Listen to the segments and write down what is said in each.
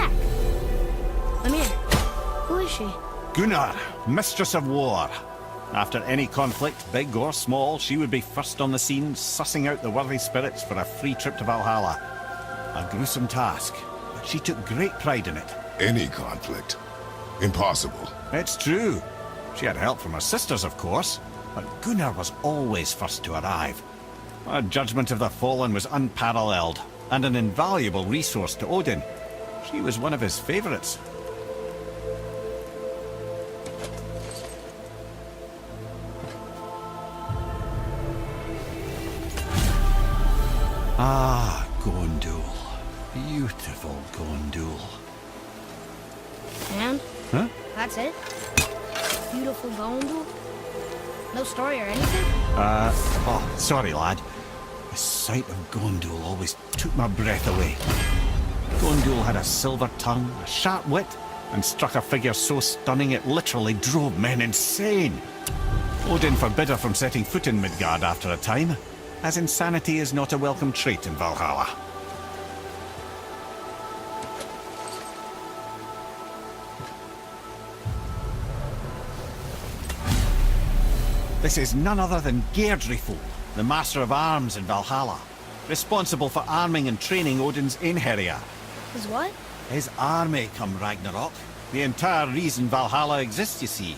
back. I'm here. Who is she? Gunnar, Mistress of War. After any conflict, big or small, she would be first on the scene, sussing out the worthy spirits for a free trip to Valhalla. A gruesome task, but she took great pride in it. Any conflict? Impossible. It's true. She had help from her sisters, of course, but Gunnar was always first to arrive. Her judgment of the fallen was unparalleled, and an invaluable resource to Odin. She was one of his favourites. Ah, Gondul. Beautiful Gondul. And? Huh? That's it? Beautiful Gondul? No story or anything? Oh, sorry, lad. The sight of Gondul always took my breath away. Gondul had a silver tongue, a sharp wit, and struck a figure so stunning it literally drove men insane. Odin forbid her from setting foot in Midgard after a time, as insanity is not a welcome trait in Valhalla. This is none other than Geirdriful, the Master of Arms in Valhalla, responsible for arming and training Odin's Einherjar. His what? His army come Ragnarok. The entire reason Valhalla exists, you see.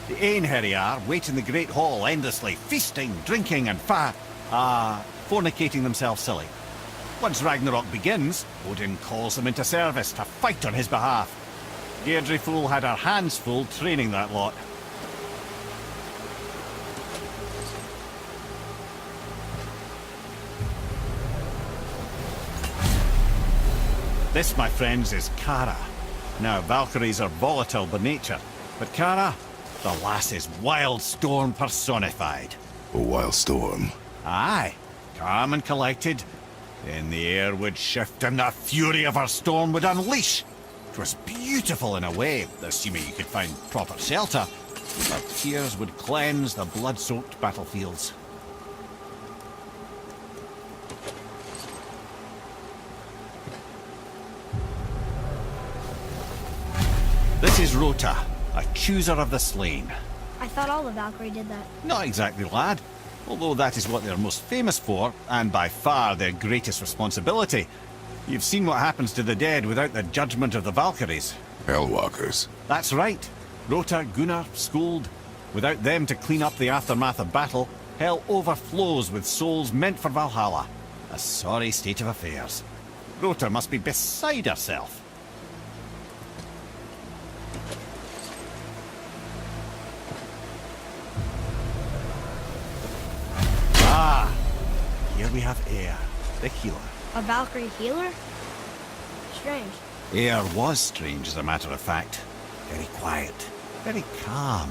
The Einherjar wait in the Great Hall endlessly, feasting, drinking and fornicating themselves silly. Once Ragnarok begins, Odin calls them into service to fight on his behalf. Geirdriful had her hands full training that lot. This, my friends, is Kara. Now, Valkyries are volatile by nature, but Kara, the lass is wild storm personified. A wild storm. Aye, calm and collected. Then the air would shift and the fury of her storm would unleash. It was beautiful in a way, assuming you could find proper shelter. Her tears would cleanse the blood-soaked battlefields. This is Rota, a chooser of the slain. I thought all the Valkyrie did that. Not exactly, lad. Although that is what they're most famous for, and by far their greatest responsibility. You've seen what happens to the dead without the judgment of the Valkyries. Hellwalkers. That's right. Rota, Gunnar, Skuld. Without them to clean up the aftermath of battle, hell overflows with souls meant for Valhalla. A sorry state of affairs. Rota must be beside herself. Here we have Eir, the healer. A Valkyrie healer? Strange. Eir was strange, as a matter of fact. Very quiet, very calm.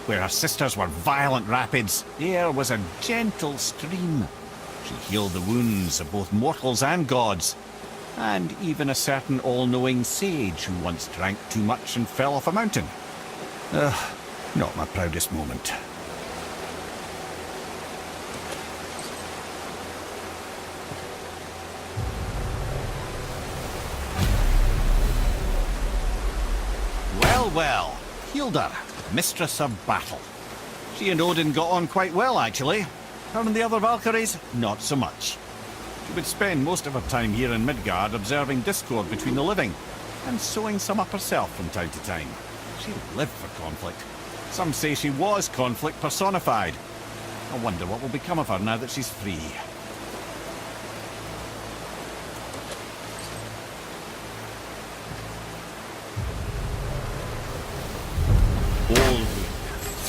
Where her sisters were violent rapids, Eir was a gentle stream. She healed the wounds of both mortals and gods, and even a certain all-knowing sage who once drank too much and fell off a mountain. Not my proudest moment. Well, Hilda, Mistress of Battle. She and Odin got on quite well, actually. Her and the other Valkyries, not so much. She would spend most of her time here in Midgard observing discord between the living, and sewing some up herself from time to time. She lived for conflict. Some say she was conflict personified. I wonder what will become of her now that she's free.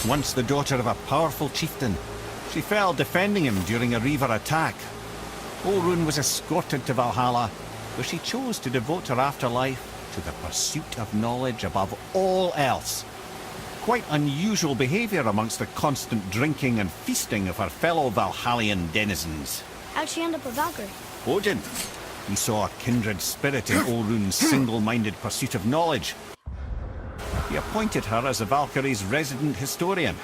Once the daughter of a powerful chieftain, she fell defending him during a Reaver attack. Olrun was escorted to Valhalla, where she chose to devote her afterlife to the pursuit of knowledge above all else. Quite unusual behaviour amongst the constant drinking and feasting of her fellow Valhallian denizens. How'd she end up a Valkyrie? Odin. He saw a kindred spirit in Olrun's single-minded pursuit of knowledge. He appointed her as the Valkyrie's resident historian.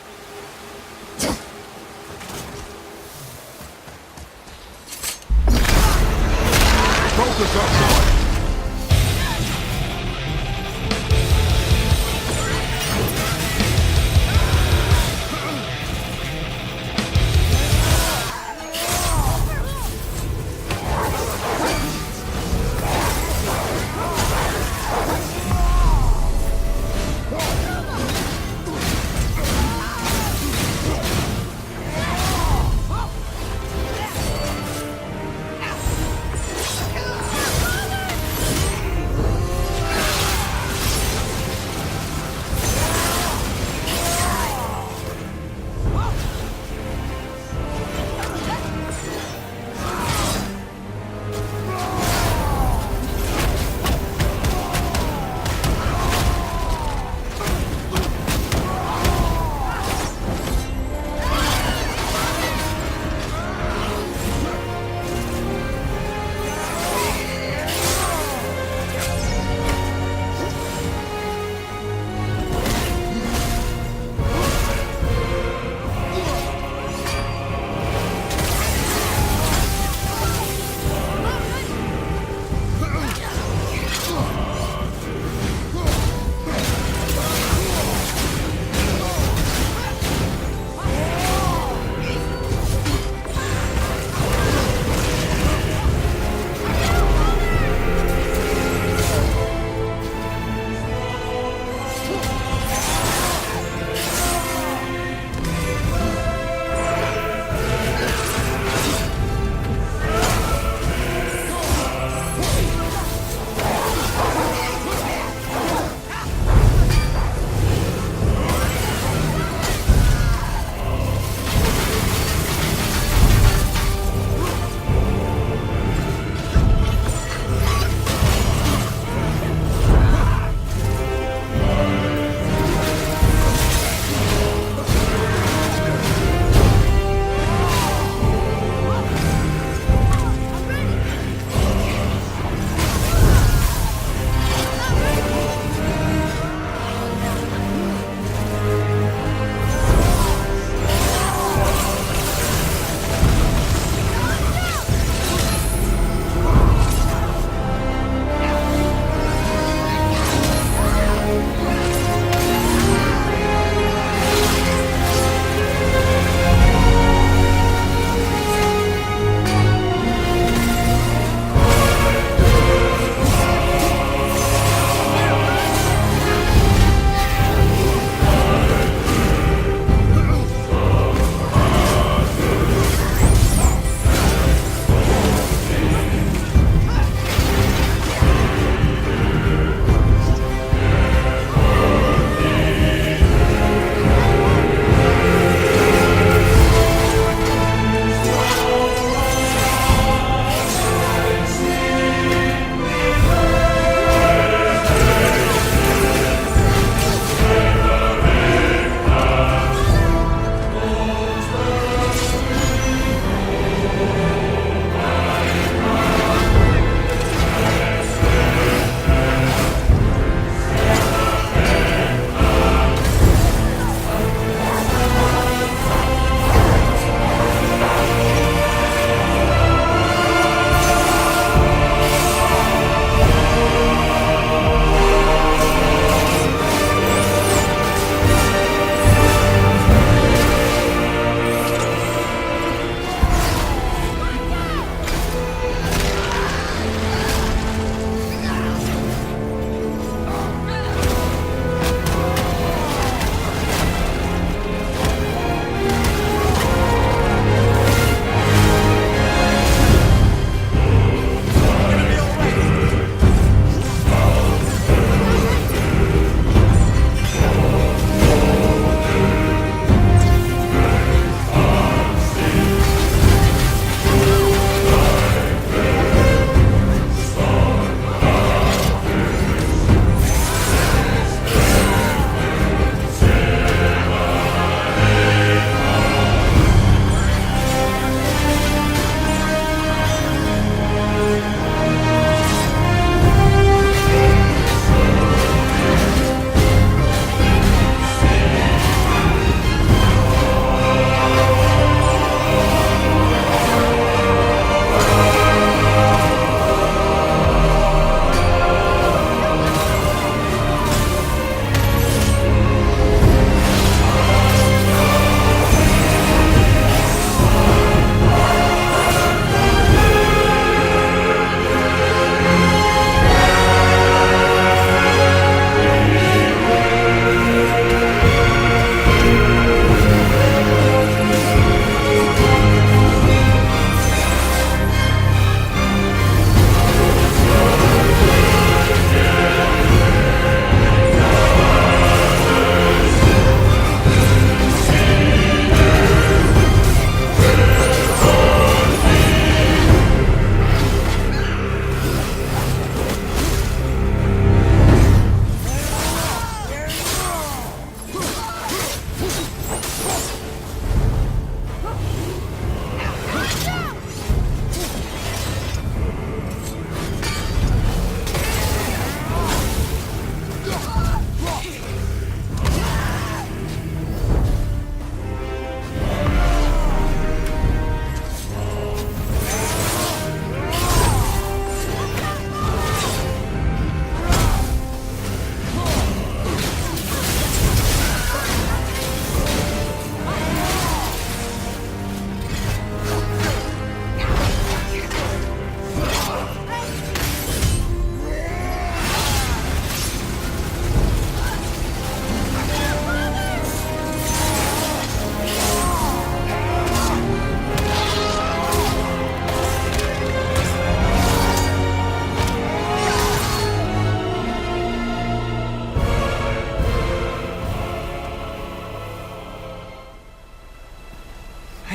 Focus up, boy!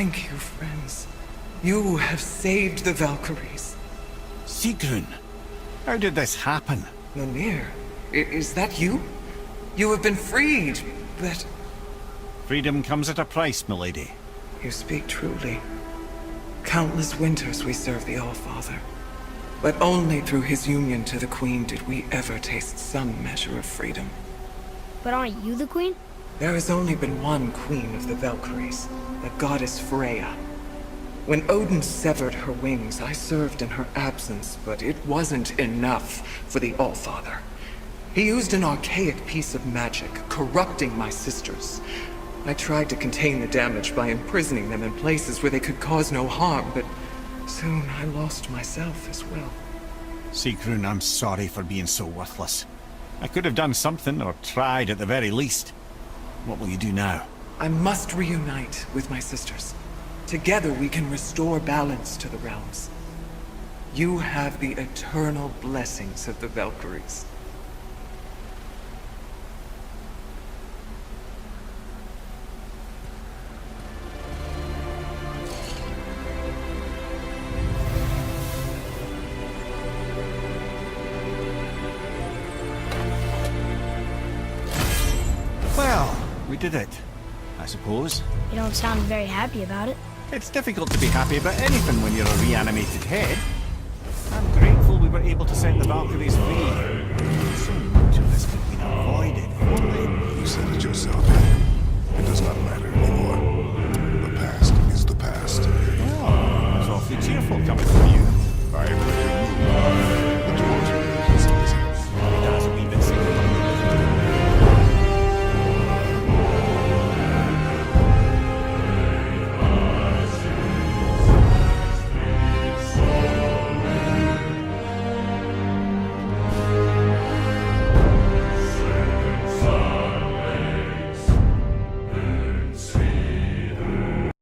Thank you, friends. You have saved the Valkyries. Sigrun, how did this happen? Mimir, is that you? You have been freed, but... Freedom comes at a price, milady. You speak truly. Countless winters we serve the All-Father. But only through his union to the Queen did we ever taste some measure of freedom. But aren't you the queen? There has only been one Queen of the Valkyries, the goddess Freya. When Odin severed her wings, I served in her absence, but it wasn't enough for the All-Father. He used an archaic piece of magic, corrupting my sisters. I tried to contain the damage by imprisoning them in places where they could cause no harm, but soon I lost myself as well. Sigrun, I'm sorry for being so worthless. I could have done something, or tried at the very least. What will you do now? I must reunite with my sisters. Together we can restore balance to the realms. You have the eternal blessings of the Valkyries. Well, we did it, I suppose. You don't sound very happy about it. It's difficult to be happy about anything when you're a reanimated head. I'm grateful we were able to set the Valkyries free. So much of this could have been avoided, if only. You said it yourself. It does not matter anymore.